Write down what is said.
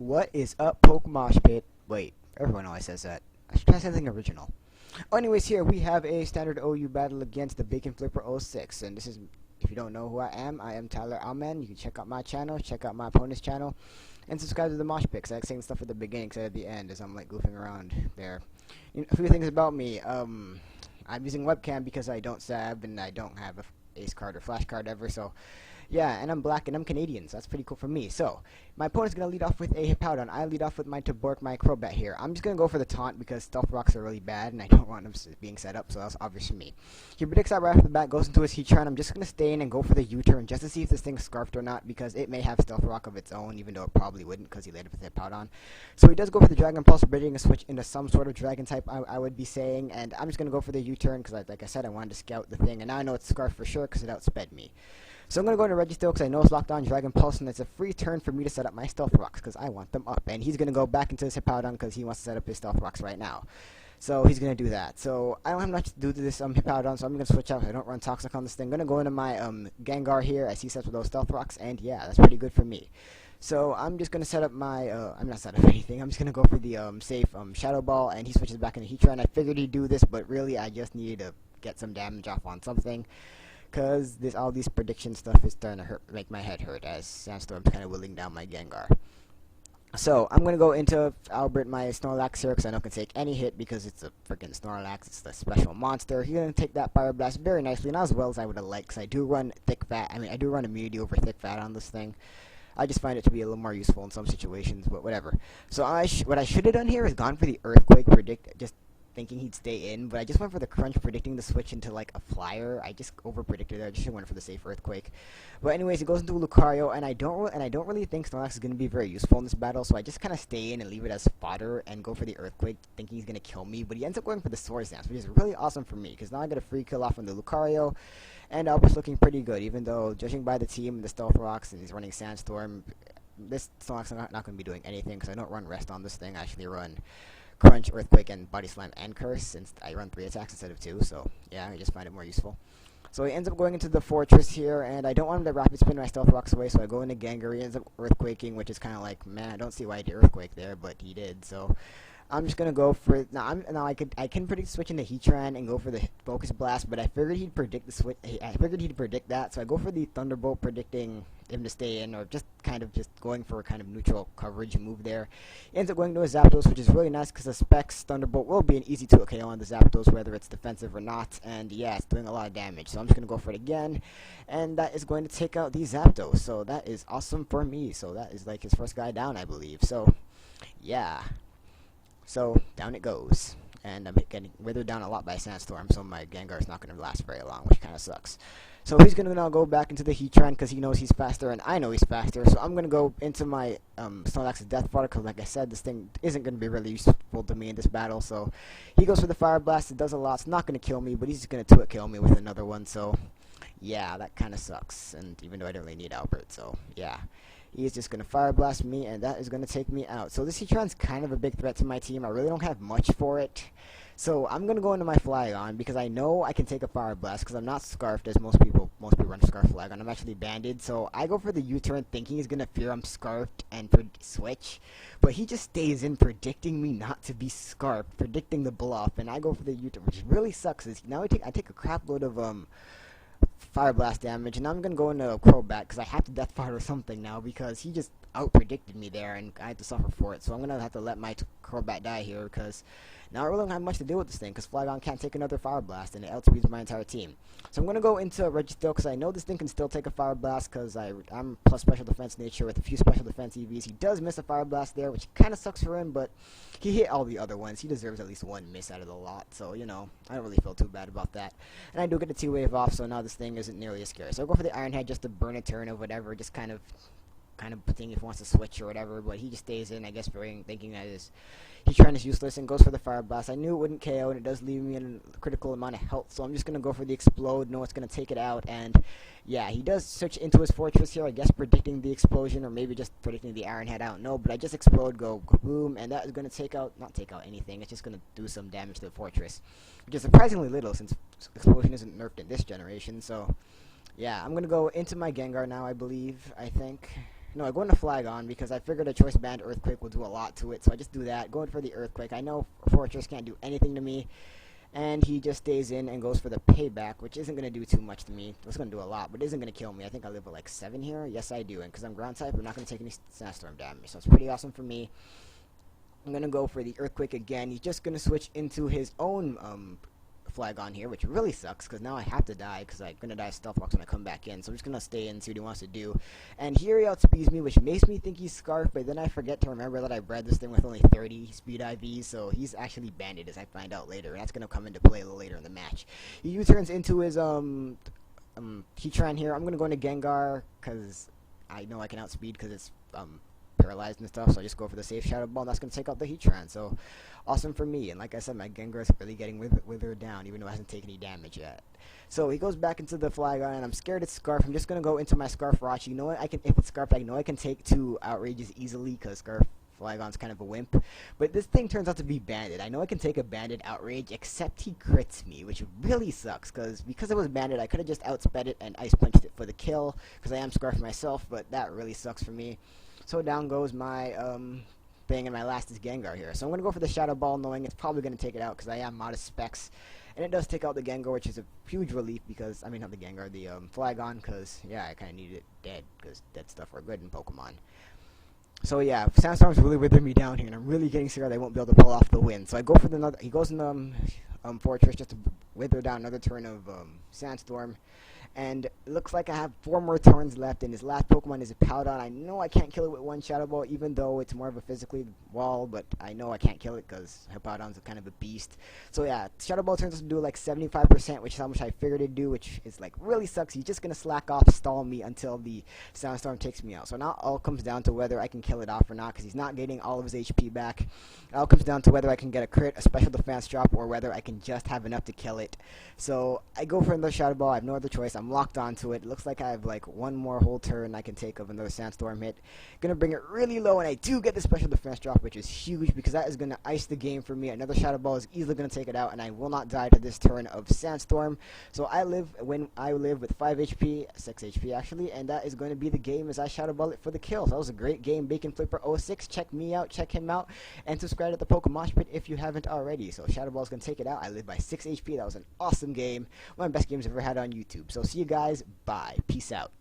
What is up, PokeMoshPit? Wait, everyone always says that. I should try something original. Anyways, here we have a standard OU battle against the BaconFlipper 06, and this is, if you don't know who I am TylerAlman. You can check out my channel, check out my opponent's channel, and subscribe to the Mosh Pit, 'cause I like saying stuff at the beginning instead of the end as I'm like goofing around there. A few things about me. I'm using webcam because I don't sab and I don't have a ace card or flash card ever, so yeah, and I'm black and I'm Canadian, so that's pretty cool for me. So, my opponent's going to lead off with a Hippowdon. I lead off with my Tabork, my Crobat here. I'm just going to go for the taunt because Stealth Rocks are really bad and I don't want them being set up, so that's obvious for me. He predicts that right off the bat, goes into his Heatran. I'm just going to stay in and go for the U-turn just to see if this thing's scarfed or not, because it may have Stealth Rock of its own, even though it probably wouldn't because he laid it with the Hippowdon. So he does go for the Dragon Pulse, bridging a switch into some sort of Dragon type, I would be saying, and I'm just going to go for the U-turn because, like I said, I wanted to scout the thing, and now I know it's scarfed for sure because it outsped me. So I'm going to go into Registeel because I know it's locked on Dragon Pulse, and it's a free turn for me to set up my Stealth Rocks because I want them up. And he's going to go back into his Hippowdon because he wants to set up his Stealth Rocks right now. So he's going to do that. So I don't have much to do to this Hippowdon, so I'm going to switch out. I don't run Toxic on this thing. I'm going to go into my Gengar here as he sets with those Stealth Rocks, and yeah, that's pretty good for me. So I'm just going to set up my, I'm not set up anything. I'm just going to go for the safe Shadow Ball, and he switches back into Heatran. I figured he'd do this, but really I just needed to get some damage off on something, because all these prediction stuff is starting to make my head hurt as Sandstorm's kind of whittling down my Gengar. So I'm going to go into Albert, my Snorlax here, because I know it can take any hit because it's a freaking Snorlax. It's the special monster. He's going to take that Fire Blast very nicely, not as well as I would have liked, because I do run Thick Fat. I do run immunity over Thick Fat on this thing. I just find it to be a little more useful in some situations, but whatever. So what I should have done here is gone for the Earthquake predict, just thinking he'd stay in, but I just went for the Crunch, predicting the switch into like a Flyer. I just over-predicted it. I just went for the safe Earthquake. But anyways, it goes into Lucario, and I don't really think Snorlax is going to be very useful in this battle, so I just kind of stay in and leave it as fodder and go for the Earthquake, thinking he's going to kill me. But he ends up going for the Swords Dance, which is really awesome for me, because now I get a free kill off on the Lucario, and Albert's looking pretty good, even though, judging by the team, the Stealth Rocks, and he's running Sandstorm, this Snorlax is not going to be doing anything, because I don't run Rest on this thing. I actually run Crunch, Earthquake, and Body Slam and Curse, since I run 3 attacks instead of 2, so yeah, I just find it more useful. So he ends up going into the Fortress here, and I don't want him to Rapid Spin my Stealth Rocks away, so I go into Gengar. He ends up Earthquaking, which is kind of like, man, I don't see why he did Earthquake there, but he did, so I'm just gonna go for I can predict switching to Heatran and go for the Focus Blast, but I figured he'd predict the switch. I figured he'd predict that, so I go for the Thunderbolt, predicting him to stay in, or just going for a kind of neutral coverage move there. He ends up going to a Zapdos, which is really nice because the Specs Thunderbolt will be an easy 2 KO on the Zapdos, whether it's defensive or not, and yeah, it's doing a lot of damage. So I'm just gonna go for it again, and that is going to take out the Zapdos. So that is awesome for me. So that is like his first guy down, I believe. So yeah. So, down it goes, and I'm getting withered down a lot by Sandstorm, so my Gengar is not going to last very long, which kind of sucks. So he's going to now go back into the Heatran, because he knows he's faster, and I know he's faster, so I'm going to go into my Snorlax's Death Fodder, because like I said, this thing isn't going to be really useful to me in this battle, so he goes for the Fire Blast. It does a lot. It's not going to kill me, but he's just going to 2-hit kill me with another one, so yeah, that kind of sucks, and even though I don't really need Albert, so yeah. He's just going to Fire Blast me, and that is going to take me out. So this Heatran's kind of a big threat to my team. I really don't have much for it. So I'm going to go into my Flygon, because I know I can take a Fire Blast, because I'm not Scarfed, as most people run Scarf Flygon. I'm actually banded, so I go for the U-turn, thinking he's going to fear I'm Scarfed and switch. But he just stays in, predicting me not to be Scarfed, predicting the bluff, and I go for the U-turn, which really sucks. Now I take a crap load of Fire Blast damage, and I'm gonna go into Crobat because I have to Death Fodder or something now, because he just out-predicted me there and I had to suffer for it. So I'm gonna have to let my Crobat die here, because now I really don't have much to do with this thing, because Flygon can't take another Fire Blast and it outspeeds my entire team. So I'm gonna go into Registeel because I know this thing can still take a Fire Blast, because I'm plus Special Defense nature with a few Special Defense EVs. He does miss a Fire Blast there, which kind of sucks for him, but he hit all the other ones. He deserves at least 1 miss out of the lot, so you know, I don't really feel too bad about that. And I do get the 2-wave off, so now this thing isn't nearly as scary. So I'll go for the Iron Head just to burn a turn or whatever, just kind of thing if he wants to switch or whatever, but he just stays in, I guess, thinking that his Heatran is useless, and goes for the Fire Blast. I knew it wouldn't KO, and it does leave me in a critical amount of health, so I'm just going to go for the Explode, know it's going to take it out, and yeah, he does switch into his Fortress here, I guess predicting the explosion, or maybe just predicting the Iron Head, I don't know, but I just Explode, go boom, and that is going to not take out anything, it's just going to do some damage to the Fortress, which is surprisingly little, since Explosion isn't nerfed in this generation, so yeah, I'm going to go into my Gengar now, I think. No, I go into Flagon because I figured a Choice Band Earthquake will do a lot to it, so I just do that. Going for the Earthquake. I know Fortress can't do anything to me, and he just stays in and goes for the Payback, which isn't going to do too much to me. It's going to do a lot, but it isn't going to kill me. I think I live with like 7 here. Yes, I do, and because I'm Ground type, I'm not going to take any Sandstorm damage, so it's pretty awesome for me. I'm going to go for the Earthquake again. He's just going to switch into his own Flagon here, which really sucks because now I have to die because I'm going to die Stealth Box when I come back in. So I'm just going to stay in and see what he wants to do. And here he outspeeds me, which makes me think he's Scarf, but then I forget to remember that I bred this thing with only 30 speed IV, so he's actually banded as I find out later, and that's going to come into play a little later in the match. He U-turns into his Heatran here. I'm going to go into Gengar because I know I can outspeed because it's paralyzed and stuff, so I just go for the safe Shadow Ball, and that's going to take out the Heatran, so awesome for me. And like I said, my Gengar is really getting withered down, even though it hasn't taken any damage yet. So he goes back into the Flagon, and I'm scared it's Scarf. I'm just going to go into my Scarf Rachi. You know what, if it's Scarf, I know I can take 2 Outrages easily, because Scarf Flagon's kind of a wimp, but this thing turns out to be banded. I know I can take a banded Outrage, except he crits me, which really sucks, because it was banded, I could have just outsped it and Ice Punched it for the kill, because I am Scarf myself, but that really sucks for me. So down goes my thing, and my last is Gengar here. So I'm going to go for the Shadow Ball, knowing it's probably going to take it out, because I am modest specs, and it does take out the Gengar, which is a huge relief, because, I mean not the Gengar, the Flagon, because, yeah, I kind of needed it dead, because dead stuff are good in Pokemon. So yeah, Sandstorm's really withering me down here, and I'm really getting scared I won't be able to pull off the win. So I go for the he goes in Fortress just to wither down another turn of Sandstorm. And it looks like I have 4 more turns left, and his last Pokemon is a Powdon. I know I can't kill it with 1 Shadow Ball, even though it's more of a physically wall, but I know I can't kill it because Hippowdon's kind of a beast. So yeah, Shadow Ball turns out to do like 75%, which is how much I figured it'd do, which is like really sucks. He's just going to slack off, stall me until the Sandstorm takes me out. So now it all comes down to whether I can kill it off or not, because he's not getting all of his HP back. It all comes down to whether I can get a crit, a special defense drop, or whether I can just have enough to kill it. So I go for another Shadow Ball. I have no other choice. I'm locked onto it. It looks like I have like 1 more whole turn I can take of another Sandstorm hit. Gonna bring it really low, and I do get the special defense drop, which is huge because that is gonna ice the game for me. Another Shadow Ball is easily gonna take it out, and I will not die to this turn of Sandstorm. So I live with 5 HP, 6 HP actually, and that is going to be the game as I Shadow Ball it for the kill. So that was a great game, BaconFlipper 06. Check me out, check him out, and subscribe to the PokeMoshPit if you haven't already. So Shadow Ball is gonna take it out. I live by 6 HP. That was an awesome game, one of the best games I've ever had on YouTube. So see you guys. Bye. Peace out.